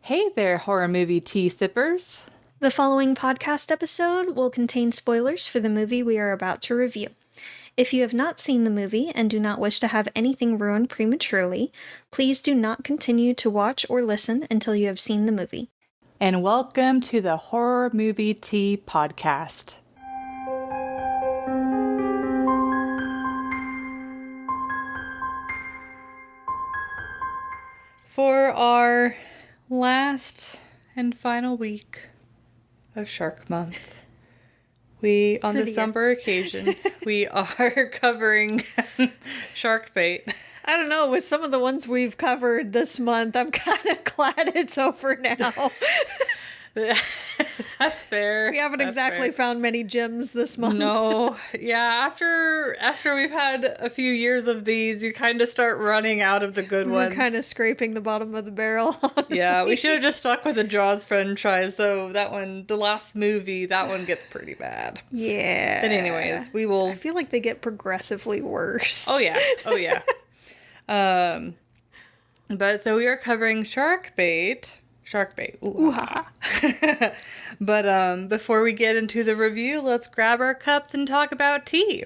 Hey there, horror movie tea sippers. The following podcast episode will contain spoilers for the movie we are about to review. If you have not seen the movie and do not wish to have anything ruined prematurely, please do not continue to watch or listen until you have seen the movie. And welcome to the Horror Movie Tea Podcast. For our last and final week of Shark Month, we, on the December occasion, we are covering shark bait. I don't know, with some of the ones we've covered this month, I'm kind of glad it's over now. That's fair. We haven't exactly found many gems this month. No. Yeah, after we've had a few years of these, you kind of start running out of the good ones. We're kind of scraping the bottom of the barrel, honestly. Yeah, we should have just stuck with the Jaws franchise, though. That one, the last movie, that one gets pretty bad. Yeah. But anyways, we will... I feel like they get progressively worse. Oh, yeah. Oh, yeah. But so we are covering Shark bait. Ooh-ha. But before we get into the review, let's grab our cups and talk about tea.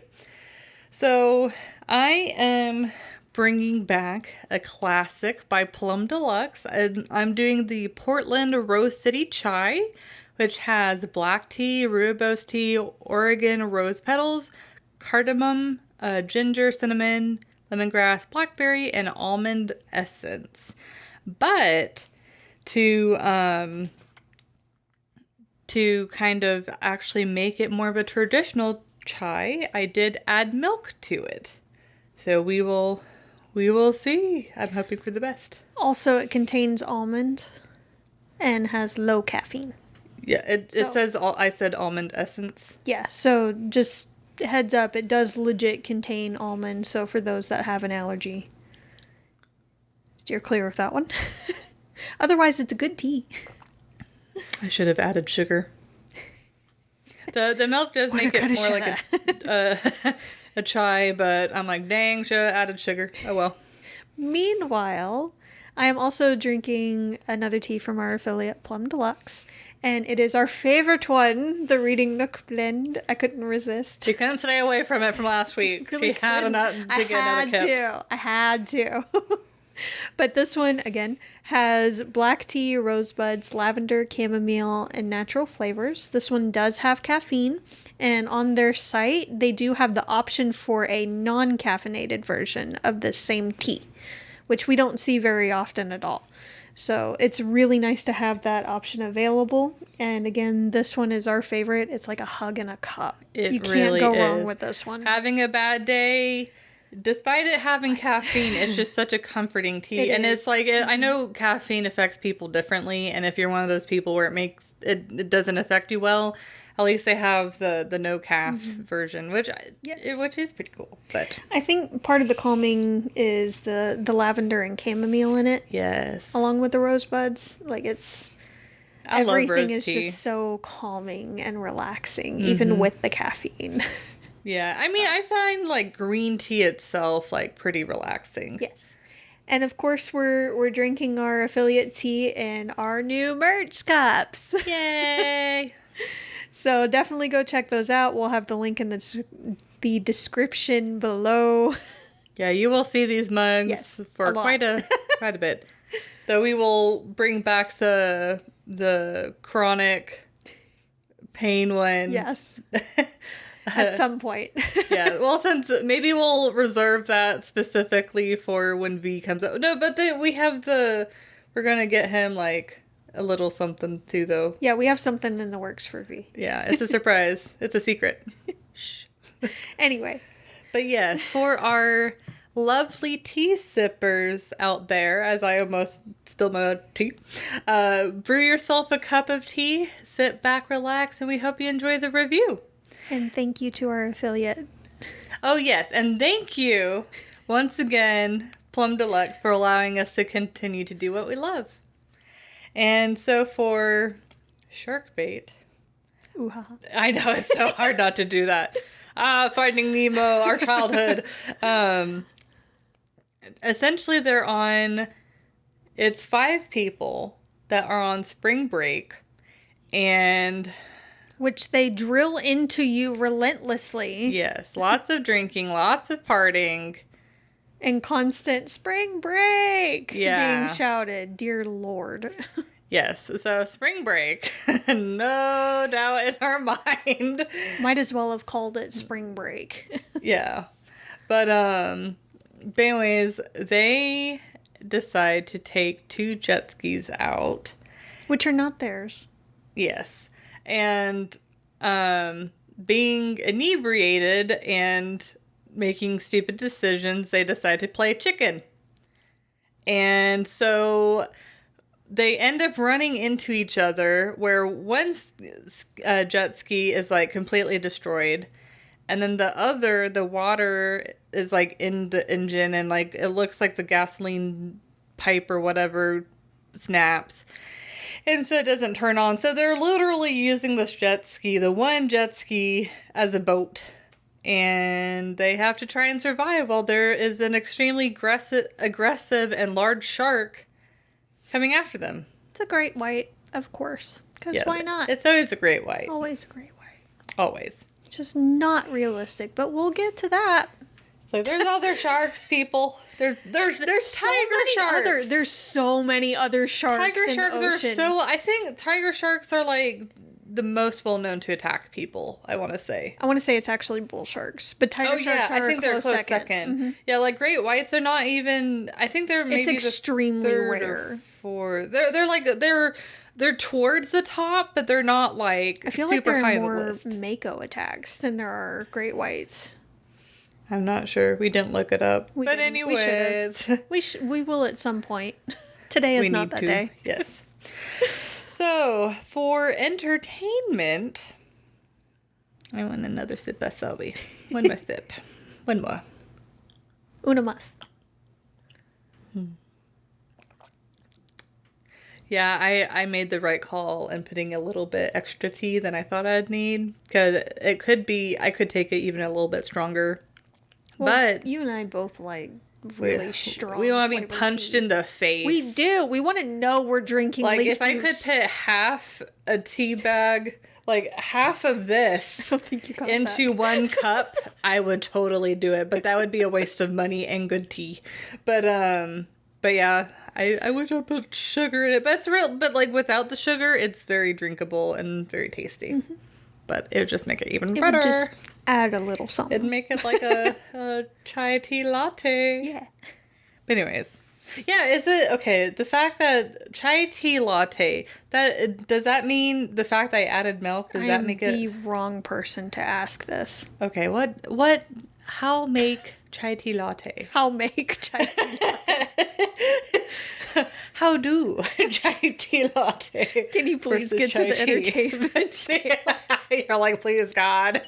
So I am bringing back a classic by Plum Deluxe. And I'm doing the Portland Rose City Chai, which has black tea, rooibos tea, Oregon rose petals, cardamom, ginger, cinnamon, lemongrass, blackberry, and almond essence. But to kind of actually make it more of a traditional chai, I did add milk to it. So we will see. I'm hoping for the best. Also, it contains almond and has low caffeine. Yeah, it says, I said almond essence. Yeah, so just heads up, it does legit contain almond, so for those that have an allergy, steer clear of that one. Otherwise, it's a good tea. I should have added sugar. The milk does make it more like a chai, but I'm like, dang, should have added sugar. Oh well. Meanwhile, I am also drinking another tea from our affiliate, Plum Deluxe, and it is our favorite one, the Reading Nook blend. I couldn't resist. You couldn't stay away from it from last week. Really she had enough to get another cup. I had to. But this one, again, has black tea, rosebuds, lavender, chamomile, and natural flavors. This one does have caffeine, and on their site, they do have the option for a non-caffeinated version of the same tea, which we don't see very often at all. So it's really nice to have that option available. And again, this one is our favorite. It's like a hug in a cup. You can't go wrong with this one. Having a bad day... Despite it having caffeine, it's just such a comforting tea. It's like, I know caffeine affects people differently, and if you're one of those people where it doesn't affect you well, at least they have the no caff version, which is pretty cool. But I think part of the calming is the lavender and chamomile in it. Yes. Along with the rosebuds. Like I love rose tea. Everything is just so calming and relaxing, even with the caffeine. Yeah, I mean, I find, like, green tea itself, like, pretty relaxing. Yes. And, of course, we're drinking our affiliate tea in our new merch cups. Yay! So definitely go check those out. We'll have the link in the description below. Yeah, you will see these mugs for quite a bit. Though we will bring back the chronic pain one. Yes. At some point. Yeah, well, since maybe we'll reserve that specifically for when V comes out. No, but we're gonna get him like a little something too, though. Yeah, we have something in the works for V. Yeah, it's a surprise. It's a secret. Shh. Anyway. But yes, for our lovely tea sippers out there, as I almost spilled my tea, brew yourself a cup of tea, sit back, relax, and we hope you enjoy the review. And thank you to our affiliate. Oh, yes. And thank you once again, Plum Deluxe, for allowing us to continue to do what we love. And so for shark bait. Ooh-ha. I know, it's so hard not to do that. Finding Nemo, our childhood. Essentially, it's 5 people that are on spring break, and Which they drill into you relentlessly. yes, lots of drinking, lots of partying. And constant spring break being Yeah. shouted. Dear Lord. Yes, so spring break, no doubt in our mind. Might as well have called it spring break. Yeah. But but anyways, they decide to take 2 jet skis out. Which are not theirs. Yes. And being inebriated and making stupid decisions, they decide to play chicken. And so they end up running into each other where one jet ski is like completely destroyed. And then the other, the water is like in the engine and like it looks like the gasoline pipe or whatever snaps. And so it doesn't turn on. So they're literally using this jet ski, the one jet ski, as a boat. And they have to try and survive while there is an extremely aggressive and large shark coming after them. It's a great white, of course. Because Yeah, why not? It's always a great white. Always a great white. Always. Just not realistic, but we'll get to that. So there's other sharks, people. There's so tiger many sharks. There's so many other sharks Tiger in sharks the ocean. are so. I think tiger sharks are like the most well known to attack people. I want to say. I want to say it's actually bull sharks, but tiger sharks are I think a they're close close 2nd. Mm-hmm. Yeah, like great whites. They're not even. I think they're maybe It's extremely the third rare. or fourth. They're like they're towards the top, but they're not like I feel super like high there on are the more list. mako attacks than there are great whites. I'm not sure. We didn't look it up. We but didn't. anyways, We will at some point. Today is we not need that to. day. Yes. So for entertainment, I want another sip of Selby. One more sip. One more. Una más. Yeah, I made the right call in putting a little bit extra tea than I thought I'd need. Because it could be, I could take it even a little bit stronger. Well, but you and I both like really strong. we want to be flavored punched tea. in the face. We do. We want to know we're drinking Like, leaf if I could juice. put half a tea bag, like half of this I don't think you got into that. one cup, I would totally do it. But that would be a waste of money and good tea. But yeah, I wish I put sugar in it. But it's real. But like without the sugar, it's very drinkable and very tasty. Mm-hmm. But it would just make it even It better. would just add a little something. It'd make it like a chai tea latte. Yeah. But anyways. Yeah, is it okay? The fact that chai tea latte, that does that mean the fact that I added milk? Does that I'm make the it wrong person to ask this. okay? How make chai tea latte? How make chai tea? How do chai tea latte? Can you please versus get to chai the tea? entertainment scale? You're like, please, God.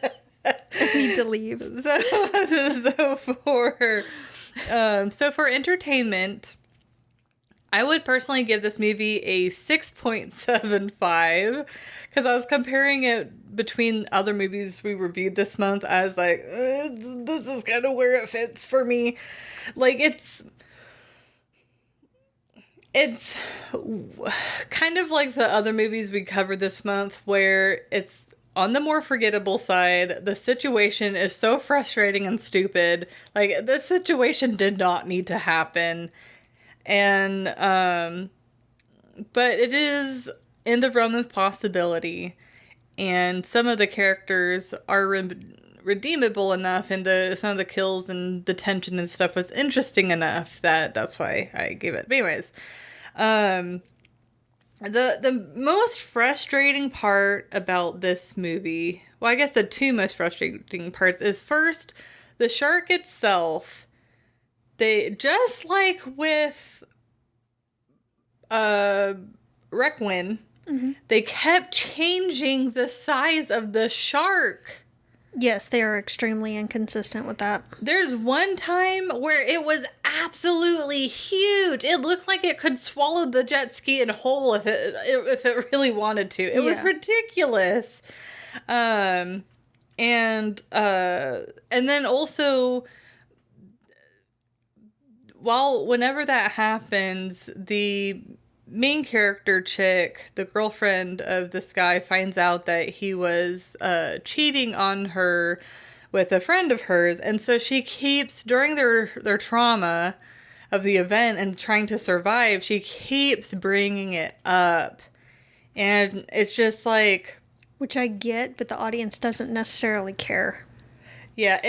I need to leave. So for entertainment, I would personally give this movie a 6.75 because I was comparing it between other movies we reviewed this month. I was like, this is kind of where it fits for me. Like it's kind of like the other movies we covered this month where it's on the more forgettable side. The situation is so frustrating and stupid. Like, this situation did not need to happen. And, but it is in the realm of possibility. And some of the characters are redeemable enough, and some of the kills and the tension and stuff was interesting enough that's why I gave it. But anyways, the most frustrating part about this movie, well, I guess the two most frustrating parts is first, the shark itself. They, just like with Requin, they kept changing the size of the shark. Yes, they are extremely inconsistent with that. There's one time where it was absolutely huge. It looked like it could swallow the jet ski in whole if it really wanted to. It was Yeah. ridiculous. And then also, whenever that happens, the main character chick, the girlfriend of this guy, finds out that he was cheating on her with a friend of hers, and so she keeps, during their trauma of the event and trying to survive, she keeps bringing it up, and it's just like, Which I get, but the audience doesn't necessarily care. yeah,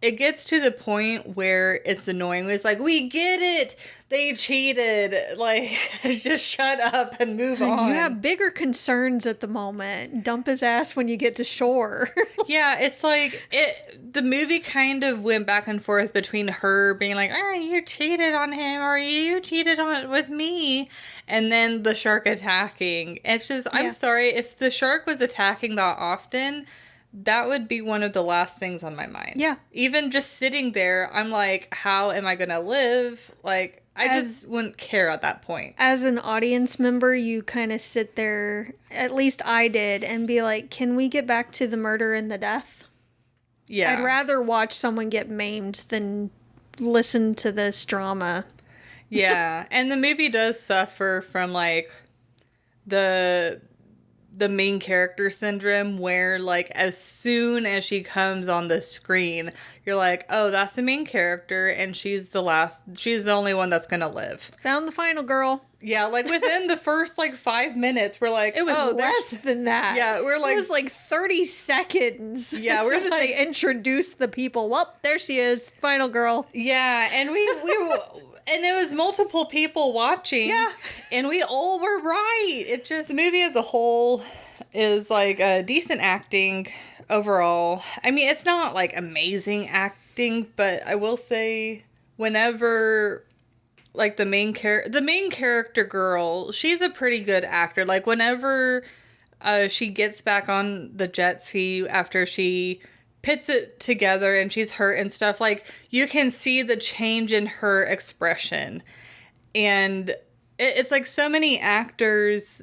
it gets to the point where it's annoying. It's like, we get it. They cheated. Like, just shut up and move on. You have bigger concerns at the moment. Dump his ass when you get to shore. Yeah, it's like the movie kind of went back and forth between her being like, "Oh, you cheated on him," or "You cheated on with me," and then the shark attacking. It's just, Yeah. I'm sorry, if the shark was attacking that often, that would be one of the last things on my mind. Yeah. Even just sitting there, I'm like, how am I gonna live? Like, I just wouldn't care at that point. As an audience member, you kind of sit there, at least I did, and be like, can we get back to the murder and the death? Yeah. I'd rather watch someone get maimed than listen to this drama. Yeah. And the movie does suffer from, like, the main character syndrome, where, like, as soon as she comes on the screen, you're like, oh, that's the main character, and she's the only one that's gonna live. Found the final girl. Yeah, like, within the first, like, 5 minutes, we're like, It was oh, less than that. Yeah, we're like, it was like 30 seconds. Yeah, as we're soon as they introduced the people. Well, there she is, final girl. yeah, and we and it was multiple people watching. Yeah. And we all were right. It just, the movie as a whole is like a decent acting overall. I mean, it's not like amazing acting, but I will say whenever, like, the main character girl, she's a pretty good actor. Like, whenever she gets back on the jet ski after she pits it together and she's hurt and stuff, like, you can see the change in her expression. And it's like, so many actors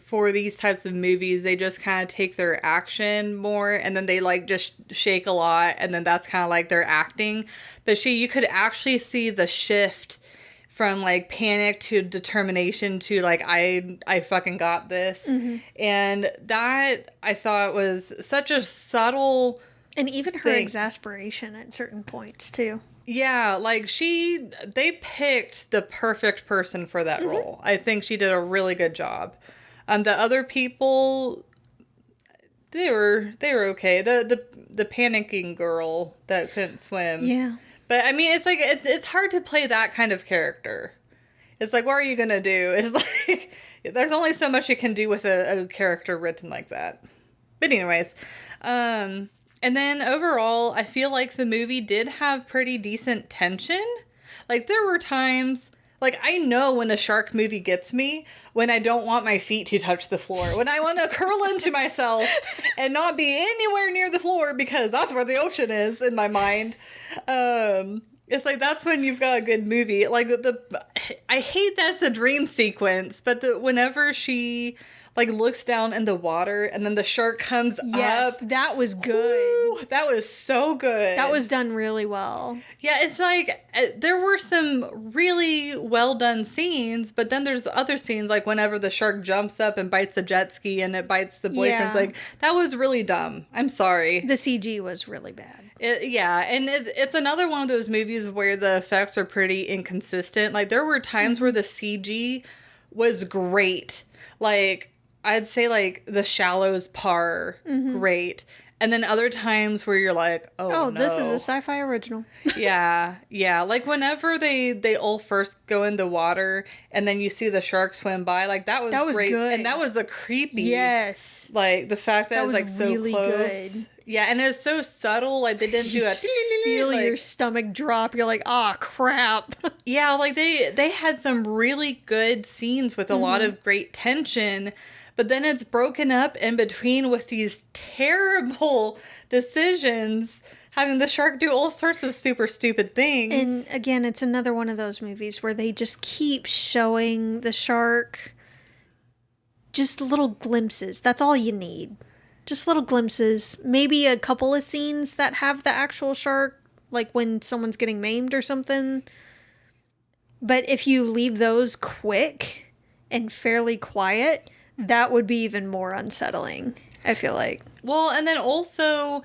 for these types of movies, they just kind of take their action more, and then they, like, just shake a lot, and then that's kind of like their acting. But you could actually see the shift from, like, panic to determination to, like, I fucking got this. Mm-hmm. And that, I thought, was such a subtle, and even her thing. exasperation at certain points, too. Yeah, like, they picked the perfect person for that role. I think she did a really good job. The other people, they were okay. The panicking girl that couldn't swim. Yeah. But I mean, it's like, it's hard to play that kind of character. It's like, what are you gonna do? It's like, there's only so much you can do with a character written like that. But anyways, and then overall, I feel like the movie did have pretty decent tension. Like, there were times, like, I know when a shark movie gets me, when I don't want my feet to touch the floor. When I want to curl into myself and not be anywhere near the floor, because that's where the ocean is in my mind. It's like, that's when you've got a good movie. Like, I hate that's a dream sequence, but whenever she, like, looks down in the water and then the shark comes Yes, up. that was good. Ooh, that was so good. That was done really well. Yeah, it's like, there were some really well done scenes, but then there's other scenes, like whenever the shark jumps up and bites the jet ski and it bites the boyfriend's leg. That was really dumb. I'm sorry. The CG was really bad. And it's another one of those movies where the effects are pretty inconsistent. Like, there were times where the CG was great. Like, I'd say, like, The Shallow's great. And then other times where you're like, oh, no. This is a sci-fi original. Yeah. Like, whenever they all first go in the water and then you see the shark swim by, like, that was great. Good. And that was a creepy. Yes. Like, the fact that it was, like, so really close. Good. Yeah, and it was so subtle. Like, they didn't do a... Feel like, your stomach drop. You're like, oh, crap. Yeah, like, they had some really good scenes with a lot of great tension. But then it's broken up in between with these terrible decisions, having the shark do all sorts of super stupid things. And again, it's another one of those movies where they just keep showing the shark just little glimpses. That's all you need. Just little glimpses. Maybe a couple of scenes that have the actual shark, like when someone's getting maimed or something. But if you leave those quick and fairly quiet, that would be even more unsettling, I feel like. Well, and then also,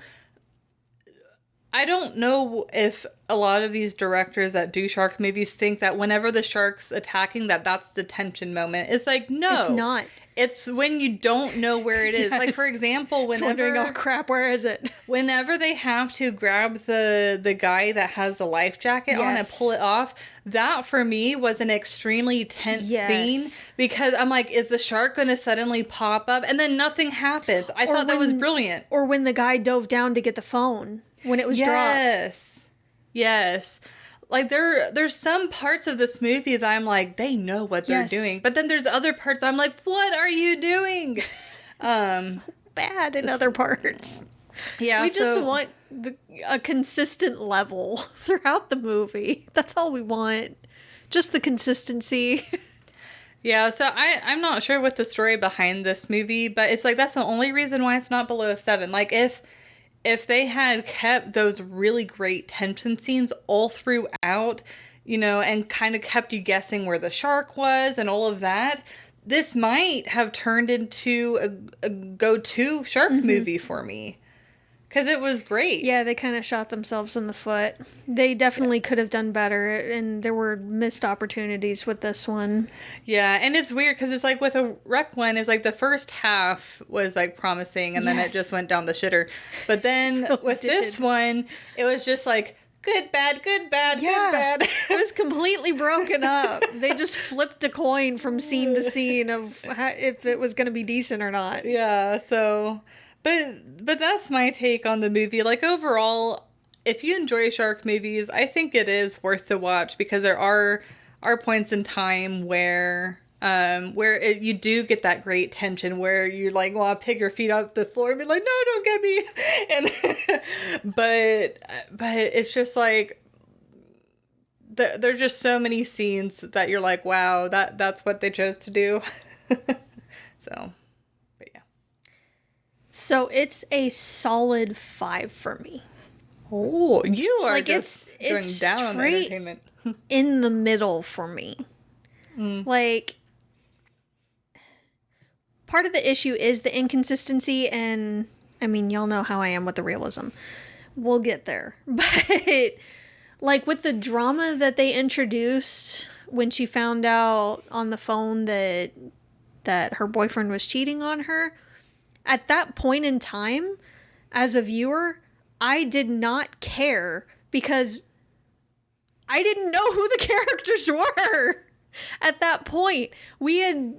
I don't know if a lot of these directors that do shark movies think that whenever the shark's attacking, that's the tension moment. It's like, no. It's not. It's when you don't know where it is. Yes. Like, for example, It's wondering, oh crap, where is it? Whenever they have to grab the guy that has the life jacket on and pull it off, that for me was an extremely tense scene, because I'm like, is the shark going to suddenly pop up? And then nothing happens. I thought that was brilliant. Or when the guy dove down to get the phone when it was dropped. Yes. Like, there's some parts of this movie that I'm like, they know what they're doing. But then there's other parts I'm like, what are you doing? So bad in other parts. Yeah, we just want a consistent level throughout the movie. That's all we want. Just the consistency. Yeah, so I'm not sure what the story behind this movie, but it's like, that's the only reason why it's not below 7. Like, if they had kept those really great tension scenes all throughout, you know, and kind of kept you guessing where the shark was and all of that, this might have turned into a go-to shark movie for me. Because it was great. Yeah, they kind of shot themselves in the foot. They definitely could have done better, and there were missed opportunities with this one. Yeah, and it's weird because it's like with a wreck one, it's like the first half was like promising, and then it just went down the shitter. But then with this one, it was just like, good, bad, good, bad, good, bad. It was completely broken up. They just flipped a coin from scene to scene of if it was going to be decent or not. Yeah, so... But that's my take on the movie. Like, overall, if you enjoy shark movies, I think it is worth the watch, because there are points in time where you do get that great tension where you're like, well, I'll pick your feet off the floor and be like, no, don't get me. And but it's just like, there's just so many scenes that you're like, wow, that's what they chose to do. So. So it's a solid 5 for me. Oh, you are like just going down on the entertainment. In the middle for me. Like, part of the issue is the inconsistency, and I mean, y'all know how I am with the realism. We'll get there. But like with the drama that they introduced when she found out on the phone that her boyfriend was cheating on her, at that point in time, as a viewer, I did not care, because I didn't know who the characters were. At that point, they didn't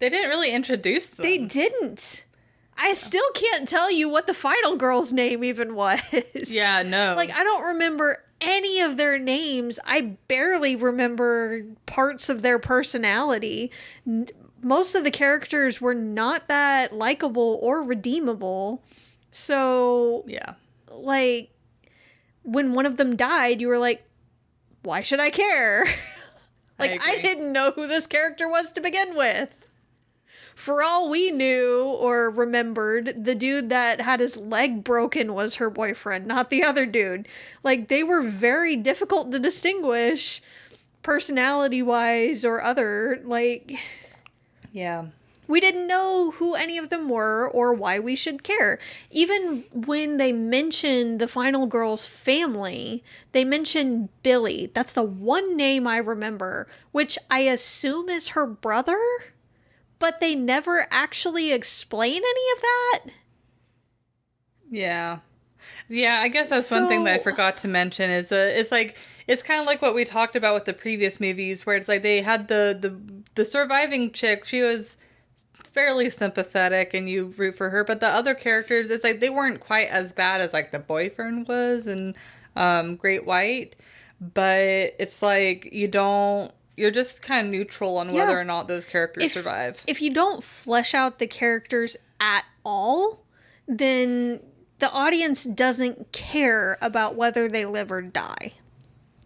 really introduce them. They didn't. I still can't tell you what the final girl's name even was. Yeah, no. Like, I don't remember any of their names. I barely remember parts of their personality. Most of the characters were not that likable or redeemable. So, yeah. Like, when one of them died, you were like, why should I care? Like, I didn't know who this character was to begin with. For all we knew or remembered, the dude that had his leg broken was her boyfriend, not the other dude. Like, they were very difficult to distinguish personality-wise or other, like... Yeah. We didn't know who any of them were or why we should care. Even when they mentioned the final girl's family, they mentioned Billy. That's the one name I remember, which I assume is her brother, but they never actually explain any of that. Yeah. Yeah, I guess that's one thing that I forgot to mention is it's like, it's kind of like what we talked about with the previous movies, where it's like they had the surviving chick. She was fairly sympathetic and you root for her, but the other characters, it's like they weren't quite as bad as like the boyfriend was in Great White, but it's like you're just kind of neutral on whether or not those characters survive. If you don't flesh out the characters at all, then the audience doesn't care about whether they live or die.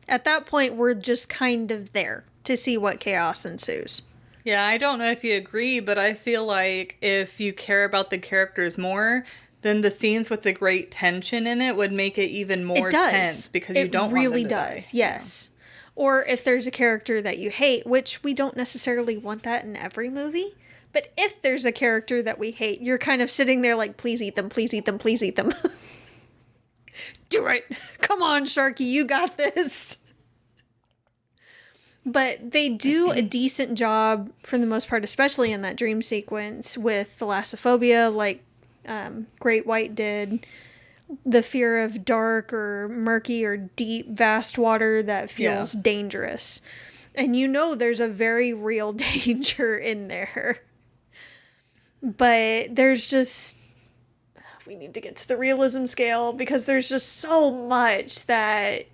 At that point, we're just kind of there to see what chaos ensues. Yeah, I don't know if you agree, but I feel like if you care about the characters more, then the scenes with the great tension in it would make it even more tense, because you don't really want them to die. Yes. Or if there's a character that you hate, which we don't necessarily want that in every movie. But if there's a character that we hate, you're kind of sitting there like, please eat them, please eat them, please eat them. Do it. Come on, Sharky, you got this. But they do a decent job for the most part, especially in that dream sequence with thalassophobia, like Great White did. The fear of dark or murky or deep, vast water that feels dangerous. And you know there's a very real danger in there. But there's just... We need to get to the realism scale because there's just so much that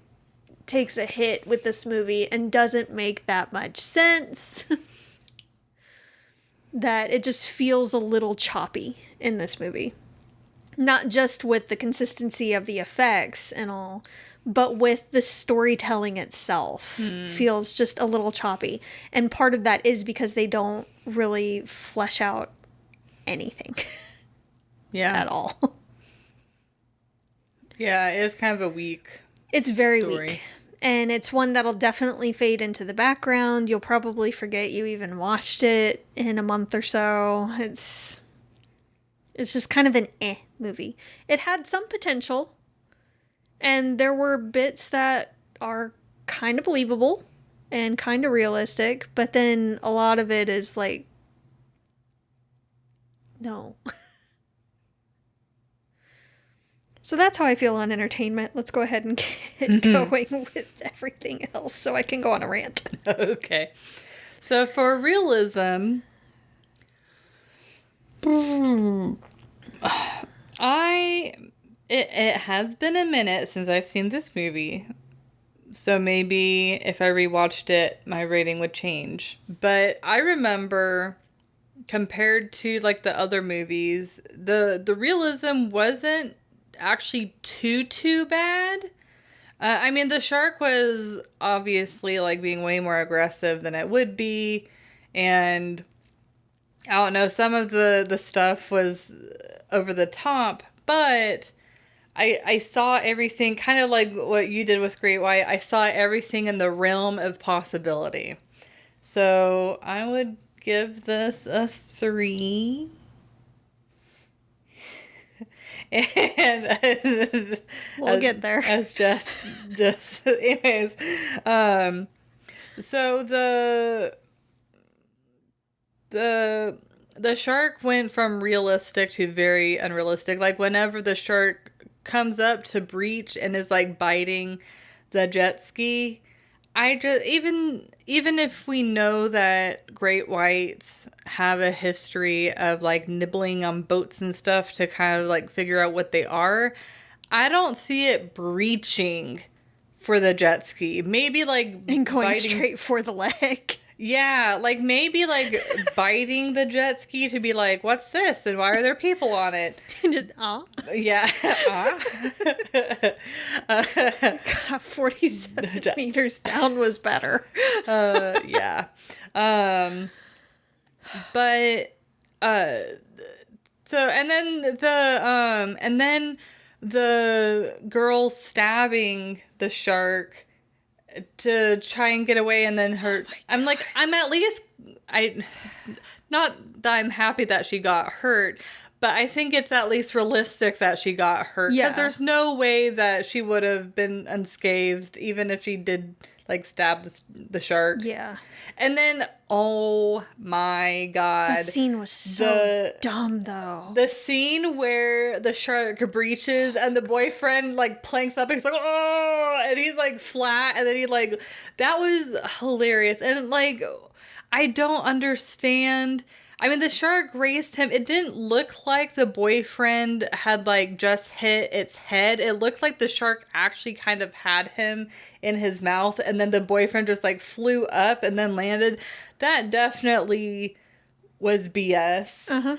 takes a hit with this movie and doesn't make that much sense. That it just feels a little choppy in this movie. Not just with the consistency of the effects and all, but with the storytelling itself feels just a little choppy. And part of that is because they don't really flesh out anything. At all. Yeah, it's kind of a weak It's very story. weak. And it's one that'll definitely fade into the background. You'll probably forget you even watched it in a month or so. It's just kind of an movie. It had some potential. And there were bits that are kind of believable and kind of realistic. But then a lot of it is like, no. So that's how I feel on entertainment. Let's go ahead and get going with everything else so I can go on a rant. Okay. So for realism, it has been a minute since I've seen this movie. So maybe if I rewatched it, my rating would change. But I remember, compared to like the other movies, the realism wasn't actually too bad. I mean, the shark was obviously like being way more aggressive than it would be, and I don't know, some of the stuff was over the top, but I saw everything kind of like what you did with Great White. I saw everything in the realm of possibility. So I would give this a 3. And We'll get there. As just anyways. So the shark went from realistic to very unrealistic. Like whenever the shark comes up to breach and is like biting the jet ski, I just even if we know that great whites have a history of like nibbling on boats and stuff to kind of like figure out what they are, I don't see it breaching for the jet ski. Maybe like and going straight for the leg. Yeah, like maybe like biting the jet ski to be like, what's this? And why are there people on it? Yeah. God, 47 meters down was better. Yeah. But so and then the girl stabbing the shark to try and get away, and then her I'm like, not that I'm happy that she got hurt, but I think it's at least realistic that she got hurt. Yeah. Because there's no way that she would have been unscathed, even if she did, like, stab the shark. Yeah. And then, oh my God. That scene was so dumb, though. The scene where the shark breaches and the boyfriend, like, planks up and he's like, oh, and he's, like, flat, and then he, like, that was hilarious. And, like, I don't understand. I mean, the shark grazed him. It didn't look like the boyfriend had, like, just hit its head. It looked like the shark actually kind of had him in his mouth, and then the boyfriend just, like, flew up and then landed. That definitely was BS. Uh-huh.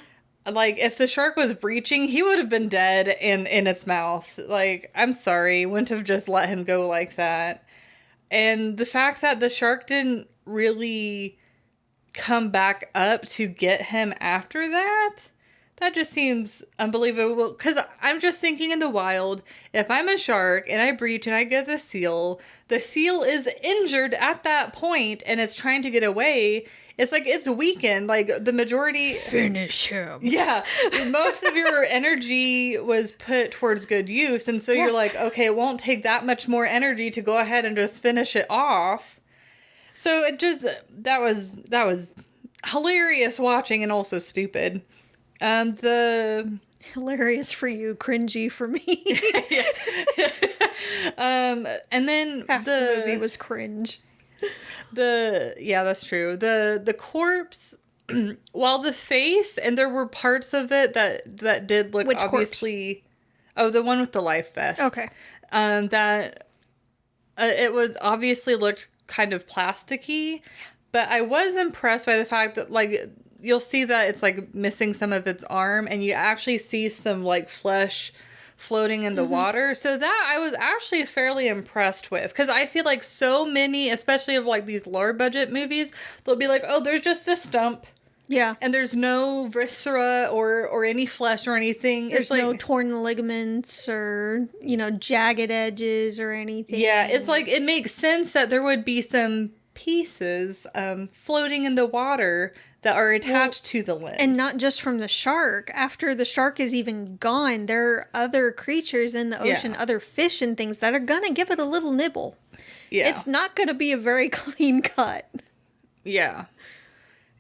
Like, if the shark was breaching, he would have been dead in its mouth. Like, I'm sorry. Wouldn't have just let him go like that. And the fact that the shark didn't really come back up to get him after that, That just seems unbelievable. Because I'm just thinking in the wild, if I'm a shark and I breach and I get the seal is injured at that point and it's trying to get away. It's like it's weakened. Like the majority. Finish him. Yeah. Most of your energy was put towards good use. And so you're like, okay, it won't take that much more energy to go ahead and just finish it off. So it just, that was hilarious watching and also stupid. The Hilarious for you, cringy for me. and then Half the movie was cringe. Yeah, that's true. The corpse, while the face, and there were parts of it that did look Which obviously corpse? Oh, the one with the life vest. Okay. That it was obviously looked kind of plasticky, but I was impressed by the fact that, like, you'll see that it's like missing some of its arm, and you actually see some like flesh floating in the water. So that I was actually fairly impressed with, because I feel like so many, especially of like these lower budget movies, they'll be like, oh, there's just a stump. Yeah. And there's no viscera or any flesh or anything. There's it's like, no torn ligaments or, jagged edges or anything. Yeah, it's like it makes sense that there would be some pieces floating in the water that are attached to the limbs. And not just from the shark. After the shark is even gone, there are other creatures in the ocean, other fish and things that are going to give it a little nibble. Yeah. It's not going to be a very clean cut. Yeah.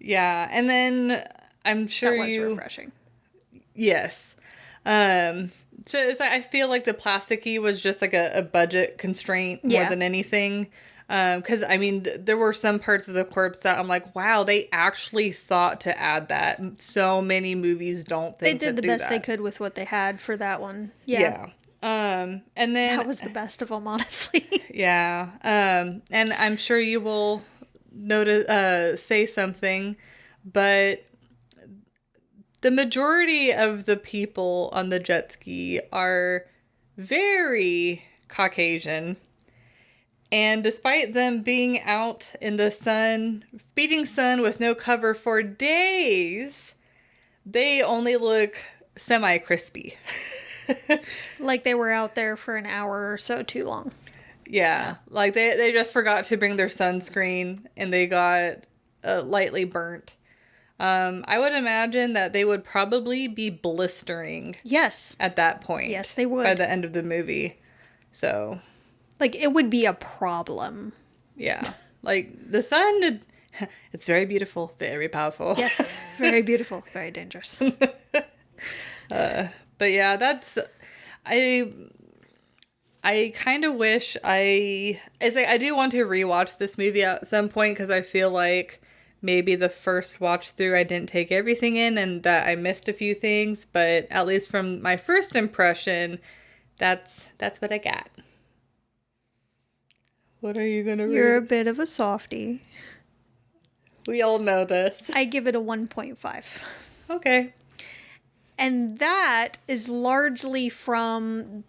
Yeah, and then I'm sure that was refreshing. Yes. So it's like, I feel like the plasticky was just like a budget constraint more than anything. Because, I mean, there were some parts of the corpse that I'm like, wow, they actually thought to add that. So many movies don't think they did the best they could with what they had for that one. Yeah. And then that was the best of them, honestly. Yeah. And I'm sure you will say something, but the majority of the people on the jet ski are very Caucasian. And despite them being out in the sun, beating sun with no cover for days, they only look semi-crispy. Like they were out there for an hour or so too long. Yeah, like they just forgot to bring their sunscreen and they got lightly burnt. I would imagine that they would probably be blistering. Yes. At that point. Yes, they would. By the end of the movie. So. Like, it would be a problem. Yeah. Like, the sun, it's very beautiful, very powerful. Yes, very beautiful, very dangerous. But yeah, that's... I kind of wish I do want to rewatch this movie at some point, because I feel like maybe the first watch through I didn't take everything in and that I missed a few things, but at least from my first impression, that's what I got. What are you gonna read? You're a bit of a softie. We all know this. I give it a 1.5. Okay. And that is largely from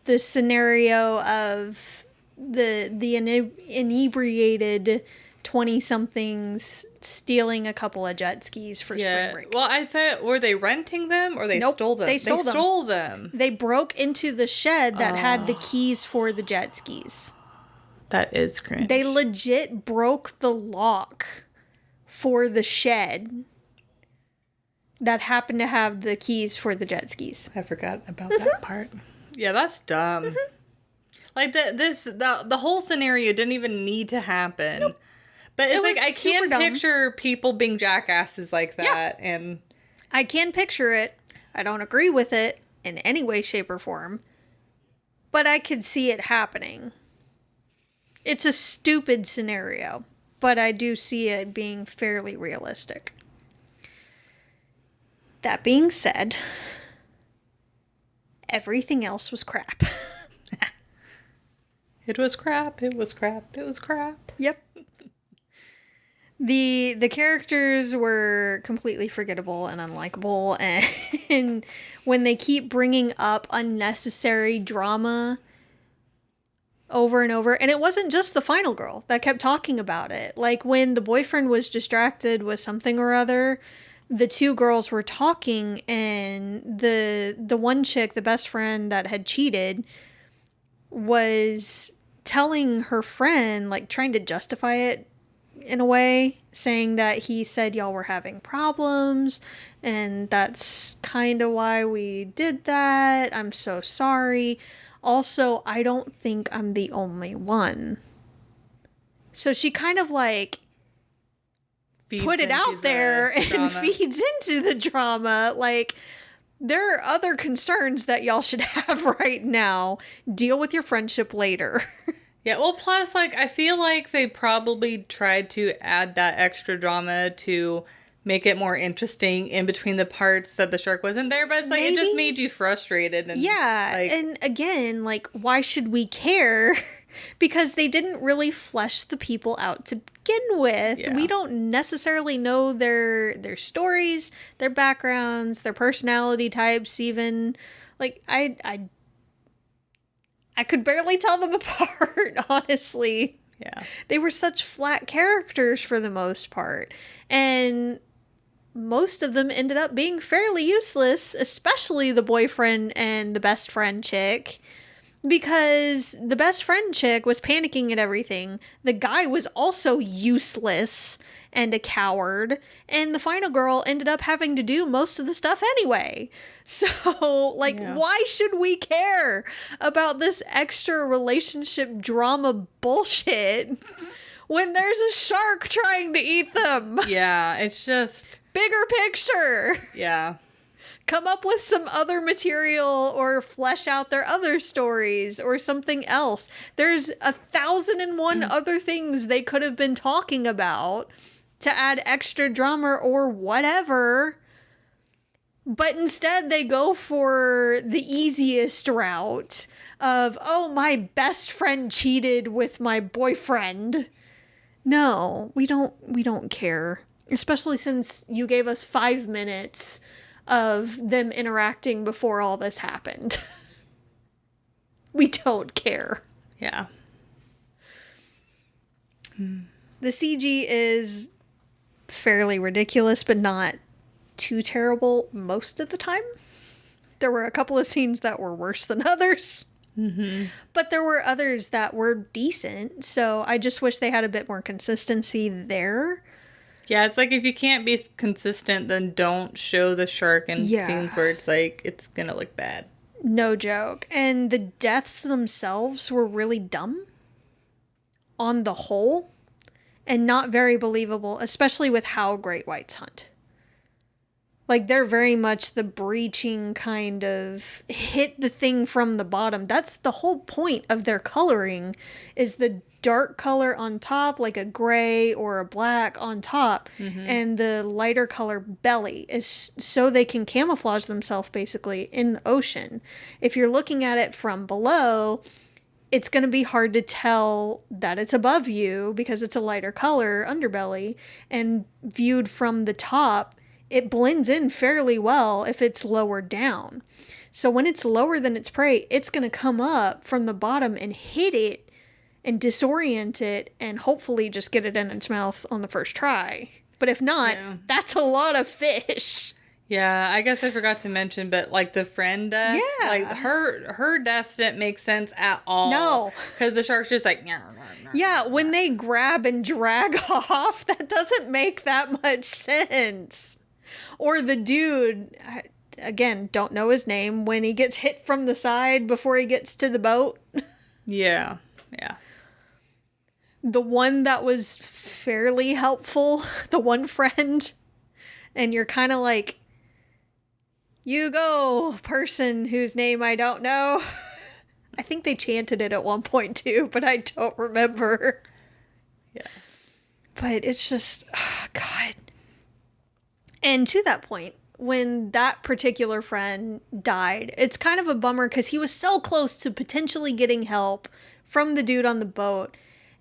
the scenario of the inebriated 20-somethings stealing a couple of jet skis for spring break. Well, I thought, were they renting them or they stole them? They stole them. They broke into the shed that had the keys for the jet skis. That is cringe. They legit broke the lock for the shed that happened to have the keys for the jet skis. I forgot about that part. Yeah, that's dumb. Mm-hmm. Like the whole scenario didn't even need to happen. Nope. But it's like I can't picture people being jackasses like that, and I can picture it. I don't agree with it in any way, shape, or form, but I could see it happening. It's a stupid scenario, but I do see it being fairly realistic. That being said, everything else was crap. It was crap. It was crap. It was crap. Yep. The characters were completely forgettable and unlikable, and when they keep bringing up unnecessary drama over and over, and it wasn't just the final girl that kept talking about it. Like when the boyfriend was distracted with something or other, the two girls were talking, and the one chick, the best friend that had cheated, was telling her friend, like trying to justify it in a way, saying that he said y'all were having problems and that's kind of why we did that. I'm so sorry. Also, I don't think I'm the only one. So she kind of like Feeds put it into out there the and drama. feeds into the drama. Like, there are other concerns that y'all should have right now. Deal with your friendship later. Yeah, well, plus, like, I feel like they probably tried to add that extra drama to make it more interesting in between the parts that the shark wasn't there, but it's like, it just Maybe. made you frustrated. And, Yeah, like, and again, like, why should we care? Because they didn't really flesh the people out to begin with. Yeah. We don't necessarily know their stories, their backgrounds, their personality types even. Like, I could barely tell them apart, honestly. yeah. They were such flat characters for the most part. And most of them ended up being fairly useless, especially the boyfriend and the best friend chick. Because the best friend chick was panicking at everything. The guy was also useless and a coward. And the final girl ended up having to do most of the stuff anyway. So, like, Yeah. why should we care about this extra relationship drama bullshit when there's a shark trying to eat them? Yeah, it's just, Bigger picture. yeah. Come up with some other material or flesh out their other stories or something else. There's 1,001 other things they could have been talking about to add extra drama or whatever. But instead they go for the easiest route of, oh, my best friend cheated with my boyfriend. No, we don't care. Especially since you gave us 5 minutes of them interacting before all this happened. We don't care. Yeah. The CG is fairly ridiculous, but not too terrible most of the time. There were a couple of scenes that were worse than others. Mm-hmm. But there were others that were decent, so I just wish they had a bit more consistency there. Yeah, it's like if you can't be consistent, then don't show the shark in Yeah. scenes where it's like, it's gonna look bad. No joke. And the deaths themselves were really dumb on the whole and not very believable, especially with how great whites hunt. Like, they're very much the breaching kind of hit the thing from the bottom. That's the whole point of their coloring, is the dark color on top, like a gray or a black on top, and the lighter color belly is so they can camouflage themselves basically in the ocean. If you're looking at it from below, it's going to be hard to tell that it's above you because it's a lighter color underbelly, and viewed from the top, it blends in fairly well if it's lower down. So when it's lower than its prey, it's going to come up from the bottom and hit it and disorient it and hopefully just get it in its mouth on the first try. But if not, Yeah. that's a lot of fish. Yeah, I guess I forgot to mention, but like the friend death, Yeah. like her death didn't make sense at all. No. Because the shark's just like, Yeah, when they grab and drag off, that doesn't make that much sense. Or the dude, again, don't know his name, when he gets hit from the side before he gets to the boat. Yeah, yeah. The one that was fairly helpful, the one friend, and you're kind of like, you go, person whose name I don't know. I think they chanted it at one point too, but I don't remember. Yeah. But it's just, oh, God. And to that point, when that particular friend died, it's kind of a bummer because he was so close to potentially getting help from the dude on the boat.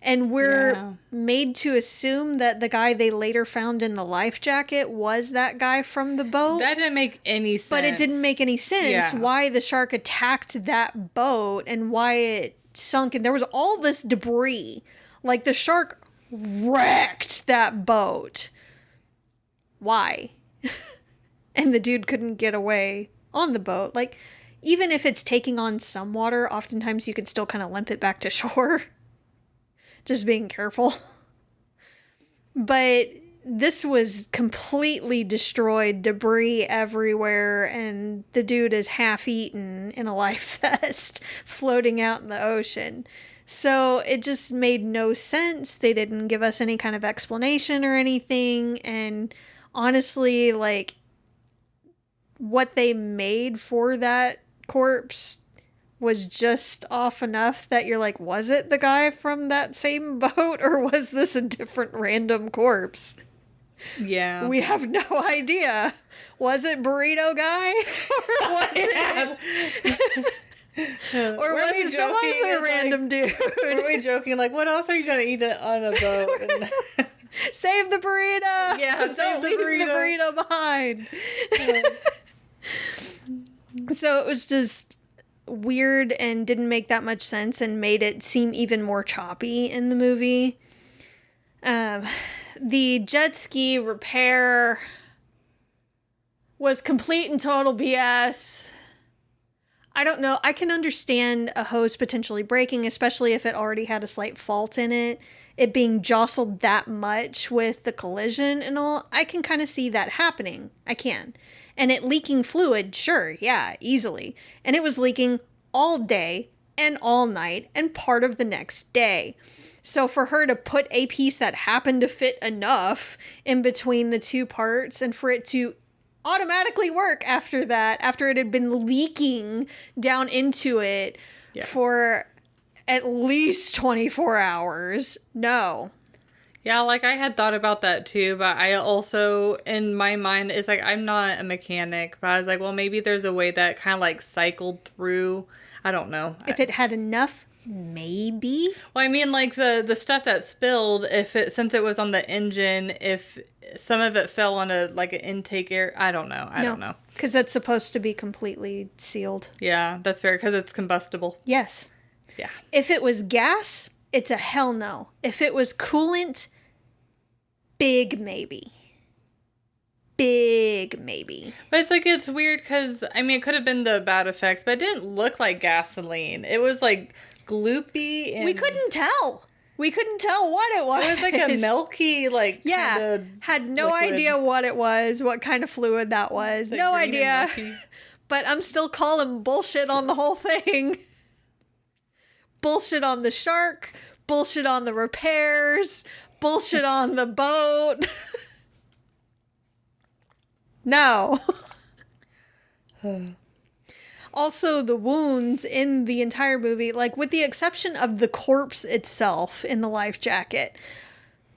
And we're Yeah. made to assume that the guy they later found in the life jacket was that guy from the boat. That didn't make any sense. But it didn't make any sense Yeah. why the shark attacked that boat and why it sunk. And there was all this debris. Like, the shark wrecked that boat. Why? and the dude couldn't get away on the boat. Like, even if it's taking on some water, oftentimes you can still kind of limp it back to shore. Just being careful. But this was completely destroyed, debris everywhere, and the dude is half eaten in a life vest floating out in the ocean. So it just made no sense. They didn't give us any kind of explanation or anything, and honestly, like, what they made for that corpse was just off enough that you're like, was it the guy from that same boat, or was this a different random corpse? Yeah. We have no idea. Was it Burrito Guy? Or was it... or was it some other random dude? Were we joking? Like, what else are you going to eat on a boat? And... Save the burrito! Yeah, don't leave the burrito behind. So it was just weird and didn't make that much sense and made it seem even more choppy in the movie. The jet ski repair was complete and total BS. I don't know. I can understand a hose potentially breaking, especially if it already had a slight fault in it. It being jostled that much with the collision and all. I can kind of see that happening. I can. And it leaking fluid, sure, yeah, easily. And it was leaking all day and all night and part of the next day. So for her to put a piece that happened to fit enough in between the two parts and for it to automatically work after that, after it had been leaking down into it for at least 24 hours, no. Yeah, like I had thought about that too, but I also, in my mind, it's like, I'm not a mechanic, but I was like, well, maybe there's a way that kind of like cycled through. I don't know. If it had enough, maybe. Well, I mean, like the stuff that spilled, since it was on the engine, if some of it fell on an intake air, I don't know. I don't know. Because that's supposed to be completely sealed. Yeah, that's fair, because it's combustible. Yes. Yeah. If it was gas, it's a hell no. If it was coolant, big maybe. Big maybe. But it's like, it's weird because, I mean, it could have been the bad effects, but it didn't look like gasoline. It was like gloopy and... We couldn't tell. We couldn't tell what it was. It was like a milky, like, yeah, kind of had no liquid. idea what it was, what kind of fluid that was. Like no green and idea. milky. But I'm still calling bullshit on the whole thing. Bullshit on the shark. Bullshit on the repairs. Bullshit on the boat. No. Also, the wounds in the entire movie, like with the exception of the corpse itself in the life jacket,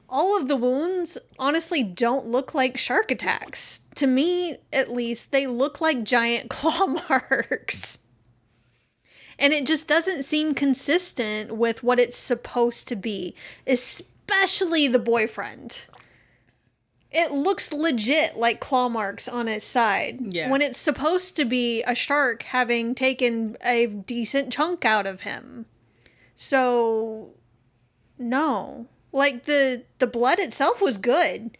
all of the wounds honestly don't look like shark attacks. To me, at least, they look like giant claw marks. And it just doesn't seem consistent with what it's supposed to be, especially the boyfriend. It looks legit like claw marks on its side. Yeah. When it's supposed to be a shark having taken a decent chunk out of him. So, no. Like, the blood itself was good.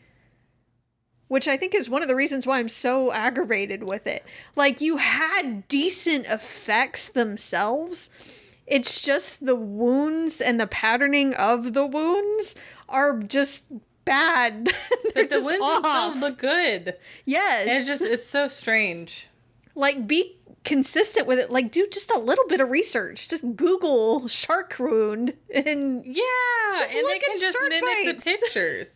Which I think is one of the reasons why I'm so aggravated with it. Like, you had decent effects themselves. It's just the wounds and the patterning of the wounds are just... bad. But the wounds themselves look good. Yes. And it's so strange. Like, be consistent with it. Like, do just a little bit of research. Just Google shark wound and just and look they can at just shark mimic bites. the pictures.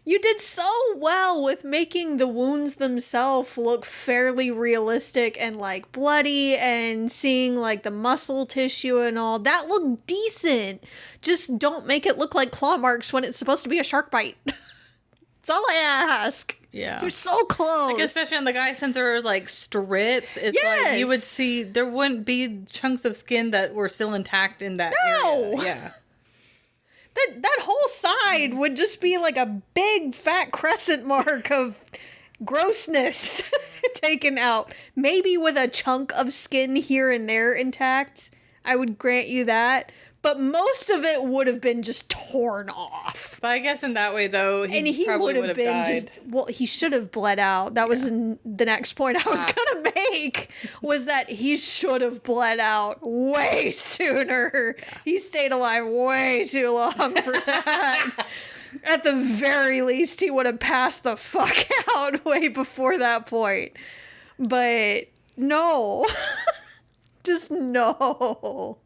You did so well with making the wounds themselves look fairly realistic and like bloody and seeing like the muscle tissue and all. That looked decent. Just don't make it look like claw marks when it's supposed to be a shark bite. That's all I ask. Yeah. You're so close. Like, especially on the guy, since there were like strips, it's like you would see, there wouldn't be chunks of skin that were still intact in that area. Yeah. That whole side would just be like a big fat crescent mark of grossness taken out. Maybe with a chunk of skin here and there intact. I would grant you that. but most of it would have been just torn off. But I guess in that way, though, he probably would have been died. well, he should have bled out. That was the next point I was going to make, was that he should have bled out way sooner. Yeah. He stayed alive way too long for that. At the very least, he would have passed the fuck out way before that point. But no. Just no.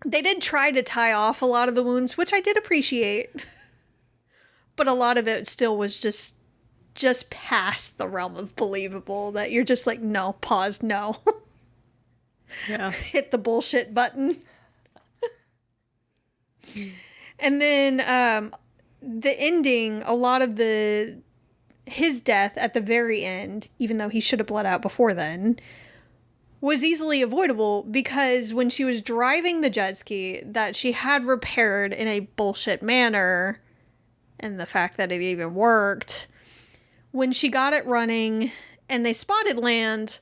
They did try to tie off a lot of the wounds, which I did appreciate. But a lot of it still was just past the realm of believable, that you're just like, no, pause, no. Yeah. Hit the bullshit button. And then the ending, a lot of his death at the very end, even though he should have bled out before then, was easily avoidable because when she was driving the jet ski that she had repaired in a bullshit manner, and the fact that it even worked, when she got it running and they spotted land,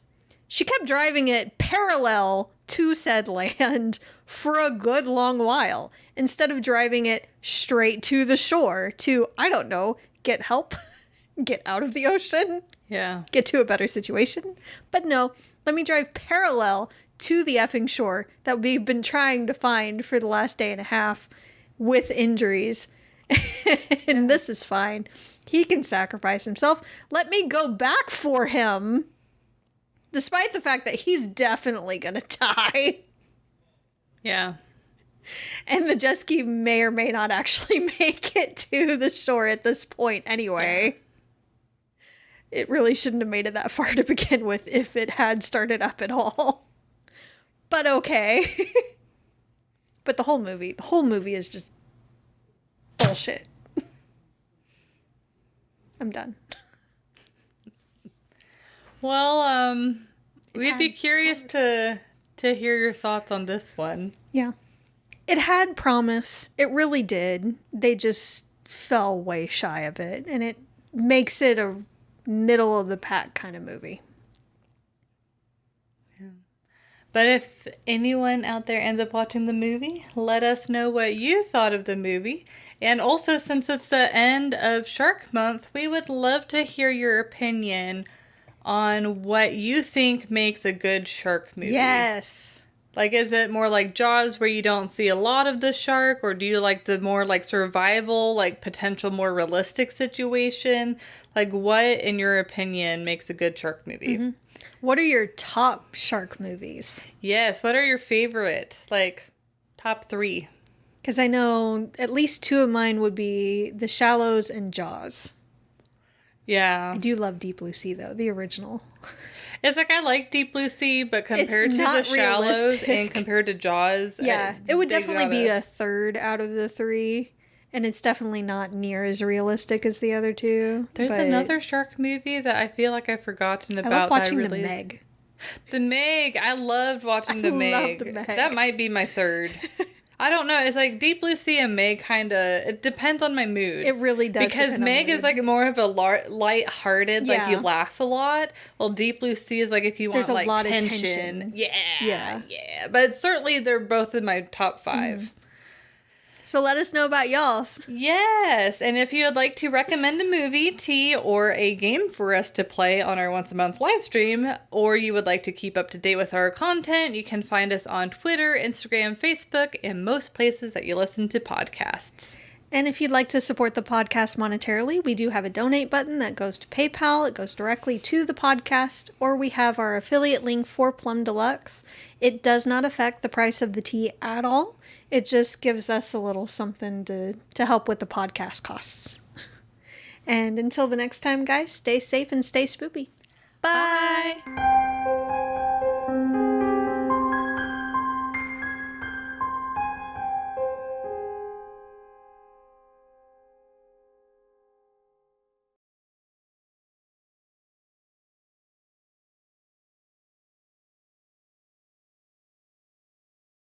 she kept driving it parallel to said land for a good long while, instead of driving it straight to the shore to, I don't know, get help, get out of the ocean, get to a better situation. But no, let me drive parallel to the effing shore that we've been trying to find for the last day and a half with injuries. And this is fine. He can sacrifice himself. Let me go back for him. Despite the fact that he's definitely gonna die. Yeah. And the jet ski may or may not actually make it to the shore at this point anyway. Yeah. It really shouldn't have made it that far to begin with if it had started up at all. But okay. But the whole movie is just bullshit. I'm done. Well, we'd be curious to hear your thoughts on this one. Yeah. It had promise. It really did. They just fell way shy of it, and it makes it a middle of the pack kind of movie. Yeah. But if anyone out there ends up watching the movie, let us know what you thought of the movie. And also, since it's the end of Shark Month, we would love to hear your opinion on what you think makes a good shark movie. Yes. Like, is it more like Jaws where you don't see a lot of the shark? Or do you like the more like survival, like potential more realistic situation? Like, what, in your opinion, makes a good shark movie? Mm-hmm. What are your top shark movies? Yes, what are your favorite, like, top 3? Because I know at least 2 of mine would be The Shallows and Jaws. Yeah. I do love Deep Blue Sea, though, the original. It's like, I like Deep Blue Sea, but compared to The Shallows and compared to Jaws... Yeah, it would definitely be a third out of the 3. And it's definitely not near as realistic as the other 2. There's another shark movie that I feel like I've forgotten about. I love watching The Meg. The Meg! I loved watching The Meg. I love The Meg. That might be my third. I don't know. It's like Deep Blue Sea and Meg kind of... It depends on my mood. It really does. Because Meg is like more of a light-hearted, like you laugh a lot. Well, Deep Blue Sea is like if you want like tension. Yeah. But certainly they're both in my top 5. Mm. So let us know about y'all's. Yes. And if you would like to recommend a movie, tea, or a game for us to play on our once a month live stream, or you would like to keep up to date with our content, you can find us on Twitter, Instagram, Facebook, and most places that you listen to podcasts. And if you'd like to support the podcast monetarily, we do have a donate button that goes to PayPal. It goes directly to the podcast, or we have our affiliate link for Plum Deluxe. It does not affect the price of the tea at all. It just gives us a little something to help with the podcast costs. And until the next time, guys, stay safe and stay spoopy. Bye!